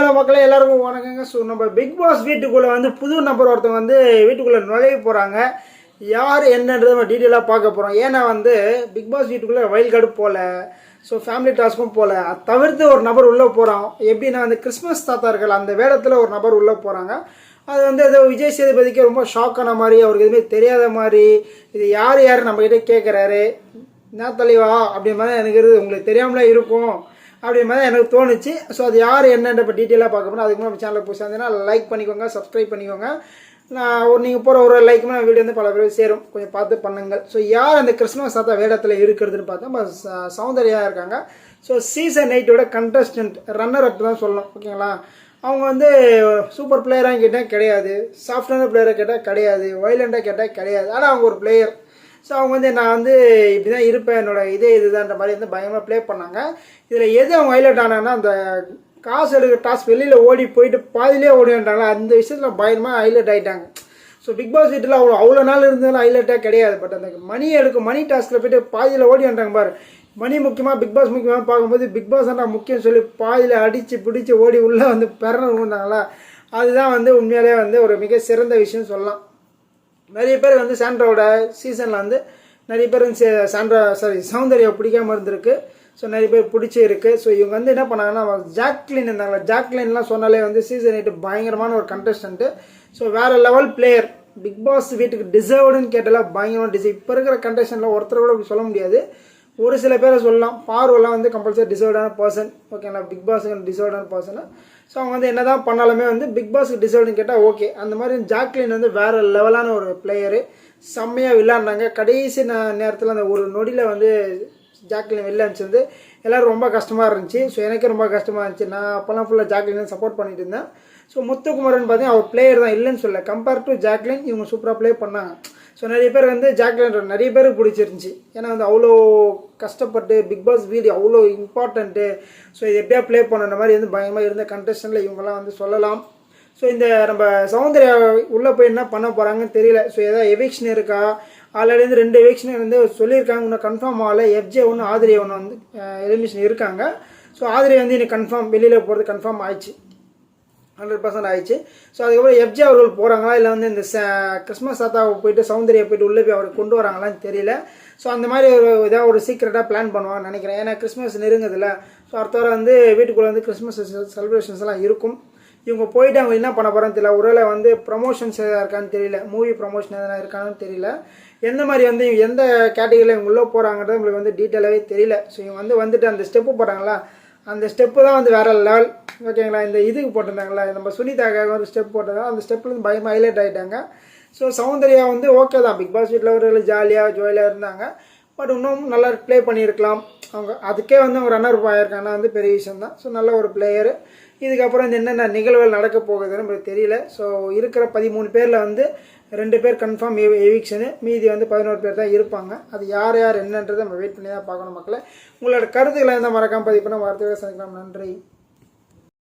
Hello மக்களே, எல்லாருக்கும் வணக்கங்க. ஸோ நம்ம பிக் பாஸ் வீட்டுக்குள்ளே வந்து புது நபர் ஒருத்தவங்க வந்து வீட்டுக்குள்ளே நுழைய போகிறாங்க. யார் என்னன்றதை நம்ம டீட்டெயிலாக பார்க்க போகிறோம். ஏன்னா வந்து பிக் பாஸ் வீட்டுக்குள்ளே வைல்ட் கார்டு போகல, ஸோ ஃபேமிலி டாஸ்க்கும் போகல. அதை தவிர்த்து ஒரு நபர் உள்ளே போகிறோம். எப்படின்னா வந்து கிறிஸ்மஸ் தாத்தார்கள் அந்த வேடத்தில் ஒரு நபர் உள்ளே போகிறாங்க. அது வந்து ஏதோ விஜய் சேதுபதிக்கு ரொம்ப ஷாக்கான மாதிரி, அவருக்கு எதுவுமே தெரியாத மாதிரி, இது யார் யார் நம்மக்கிட்ட கேட்குறாரு, என்ன தலைவா அப்படின்ற மாதிரி எனக்கு உங்களுக்கு தெரியாமலே இருக்கும் அப்படி மாதிரி எனக்கு தோணுச்சு. ஸோ அது யார் என்னன்ற இப்போ டீட்டெயிலாக பார்க்க போனால் அதுக்கு நம்ம சேனலில் புதுசாக இருந்ததுன்னா லைக் பண்ணிக்கோங்க, சப்ஸ்கிரைப் பண்ணிக்கோங்க. நான் நீங்கள் போகிற ஒரு லைக்குமே வீடியோ வந்து பல பேர் சேரும், கொஞ்சம் பார்த்து பண்ணுங்கள். ஸோ யார் அந்த கிறிஸ்மஸ் தாத்தா வேடத்தில் இருக்கிறதுன்னு பார்த்தா சௌந்தர்யா இருக்காங்க. ஸோ சீசன் 8ஓட கண்டஸ்டன்ட், ரன்னர் அப் தான் சொல்லணும், ஓகேங்களா. அவங்க வந்து சூப்பர் பிளேயராக கேட்டால் கிடையாது, சாஃப்ட்வேர் பிளேயராக கேட்டால் கிடையாது, வைலண்டாக கேட்டால் கிடையாது. ஆனால் அவங்க ஒரு பிளேயர். ஸோ அவங்க வந்து நான் வந்து இப்படி தான் இருப்பேன், என்னோட இதுதான்ற மாதிரி வந்து பயமாக ப்ளே பண்ணாங்க. இதில் எது அவங்க ஹைலைட் ஆனாங்கன்னா, அந்த காசு எடுக்கிற டாஸ்க் வெளியில் ஓடி போயிட்டு பாதிலே ஓடி வந்துட்டாங்களா, அந்த விஷயத்தில் பயமாக ஹைலைட் ஆகிட்டாங்க. ஸோ பிக் பாஸ் வீட்டில் அவ்வளோ நாள் இருந்ததுனால ஹைலைட்டாக கிடையாது. பட் அந்த மணி டாஸ்கில் போய்ட்டு பாதியில் ஓடி வந்துட்டாங்க பாரு. மணி முக்கியமாக, பிக் பாஸ் முக்கியமாக பார்க்கும்போது பிக் பாஸ் தான் முக்கியம் சொல்லி பாதியில் அடித்து பிடிச்சி ஓடி உள்ளே வந்து பிறந்தாங்களா, அதுதான் வந்து உண்மையிலே வந்து ஒரு மிக சிறந்த விஷயம் சொல்லலாம். நிறைய பேர் வந்து சாண்ட்ராவோட சீசனில் வந்து நிறைய பேர் சௌந்தர்யா பிடிக்காமல் இருந்திருக்கு. ஸோ நிறைய பேர் பிடிச்சி இருக்குது. ஸோ இவங்க வந்து என்ன பண்ணாங்கன்னா, ஜாக்லின் இருந்தாங்களா, ஜாக்லின்லாம் சொன்னாலே வந்து சீசன் 8 பயங்கரமான ஒரு கண்டஸ்டன்ட்டு. ஸோ வேறு லெவல் பிளேயர், பிக் பாஸ் வீட்டுக்கு டிசர்வ்டுன்னு கேட்டால் பயங்கரமான டிசர்வ். இப்போ இருக்கிற கண்டஸ்டன்ட்டில் ஒருத்தர் கூட சொல்ல முடியாது, ஒரு சில பேரை சொல்லலாம். பார்வெல்லாம் வந்து கம்பல்சரி டிசர்வ்டான பர்சன், ஓகேங்களா, பிக் பாஸுக்கு டிசர்வ்டான பர்சனை. ஸோ அவங்க வந்து என்ன தான் பண்ணாலுமே வந்து பிக் பாஸுக்கு டிசர்வ்டுன்னு கேட்டால் ஓகே. அந்த மாதிரி ஜாக்லின் வந்து வேறு லெவலான ஒரு பிளேயரு, செம்மையாக விளையாடினாங்க. கடைசி நேரத்தில் அந்த ஒரு நொடியில் வந்து ஜாக்லின் வெளில அனுப்பிச்சிருந்து எல்லோரும் ரொம்ப கஷ்டமாக இருந்துச்சு. ஸோ எனக்கே ரொம்ப கஷ்டமாக இருந்துச்சு. நான் அப்போல்லாம் ஃபுல்லாக ஜாக்லின் சப்போர்ட் பண்ணிட்டு இருந்தேன். ஸோ முத்துக்குமரன் பார்த்தீங்கன்னா அவர் பிளேயர் தான், இல்லைன்னு சொல்ல. கம்பேர் டு ஜாக்லின் இவங்க சூப்பராக ப்ளே பண்ணாங்க. ஸோ நிறைய பேர் வந்து ஜாக்லின் நிறைய பேருக்கு பிடிச்சிருந்துச்சி. ஏன்னா வந்து அவ்வளோ கஷ்டப்பட்டு பிக் பாஸ் வீடியோ அவ்வளோ இம்பார்ட்டண்ட்டு. ஸோ இது எப்படியா ப்ளே பண்ணுற மாதிரி வந்து பயமாக இருந்த கண்டஸ்டன்ட்டில் இவங்கெல்லாம் வந்து சொல்லலாம். ஸோ இந்த நம்ம சௌந்தர்யா உள்ளே போய் என்ன பண்ண போகிறாங்கன்னு தெரியல. ஸோ ஏதாவது எவிக்ஷன் இருக்கா, ஆல்ரெடி வந்து 2 எவிக்ஷன் வந்து சொல்லியிருக்காங்க, இன்னும் கன்ஃபார்ம் ஆகலை. FJ ஒன்று, ஆதிரி ஒன்று வந்து எலிமினேஷன் இருக்காங்க. ஸோ ஆதிரி வந்து இன்னைக்கு கன்ஃபார்ம் வெளியில் போகிறது கன்ஃபார்ம் ஆயிடுச்சு, 100% ஆயிடுச்சு. ஸோ அதுக்கப்புறம் FJ அவர்கள் போகிறாங்களா, இல்லை வந்து இந்த கிறிஸ்மஸ் தாத்தாவை போயிட்டு சௌந்தர்யா போயிட்டு உள்ளே போய் அவரை கொண்டு வராங்களான்னு தெரியல. ஸோ அந்த மாதிரி ஏதாவது ஒரு சீக்கிரட்டாக பிளான் பண்ணுவாங்கன்னு நினைக்கிறேன். ஏன்னா கிறிஸ்மஸ் நெருங்குதில்ல. ஸோ அடுத்த வாரம் வந்து வீட்டுக்குள்ளே வந்து கிறிஸ்மஸ் செலிப்ரேஷன்ஸ்லாம் இருக்கும். இவங்க போயிட்டு அவங்க என்ன பண்ண போகிறான்னு தெரியல. ஒருவேளை வந்து ப்ரமோஷன்ஸ் எதாவது இருக்கான்னு தெரியல, மூவி ப்ரமோஷன் எதனா இருக்கான்னு தெரியல. எந்த மாதிரி வந்து எந்த கேட்டகரியில் இவங்க உள்ளே போகிறாங்கிறது உங்களுக்கு வந்து டீட்டெயிலாகவே தெரியல. ஸோ இவங்க வந்துட்டு அந்த ஸ்டெப்பு போட்டாங்களா, அந்த ஸ்டெப்பு தான் வந்து வேறு லெவல், ஓகேங்களா. இந்த இதுக்கு போட்டிருந்தாங்களா, நம்ம சுனிதாக்காக ஒரு ஸ்டெப் போட்டிருந்தாங்க, அந்த ஸ்டெப்பில் வந்து பயமாக ஹைலைட் ஆகிட்டாங்க. ஸோ சௌந்தர்யா வந்து ஓகே தான், பிக் பாஸ் வீட்டில் ஒரு ஜாலியாக ஜோலியாக இருந்தாங்க. பட் இன்னும் நல்லா ப்ளே பண்ணியிருக்கலாம் அவங்க. அதுக்கே வந்து அவங்க ரன்னர் ஆகியிருக்காங்கன்னா வந்து பெரிய விஷயம் தான். ஸோ நல்ல ஒரு பிளேயரு. இதுக்கப்புறம் இந்த என்னென்ன நிகழ்வுகள் நடக்க போகுதுன்னு நம்மளுக்கு தெரியல. ஸோ இருக்கிற 13 பேரில் வந்து 2 பேர் கன்ஃபார்ம் எவிக்ஷனு, மீதி வந்து 11 பேர் தான் இருப்பாங்க. அது யார் யார் என்னன்றதை நம்ம வெயிட் பண்ணி தான் பார்க்கணும். மக்களை உங்களோட கருத்துக்களை எந்த மறக்காமல் பதிவு பண்ண வார்த்தைகளை சந்திக்கலாம். நன்றி.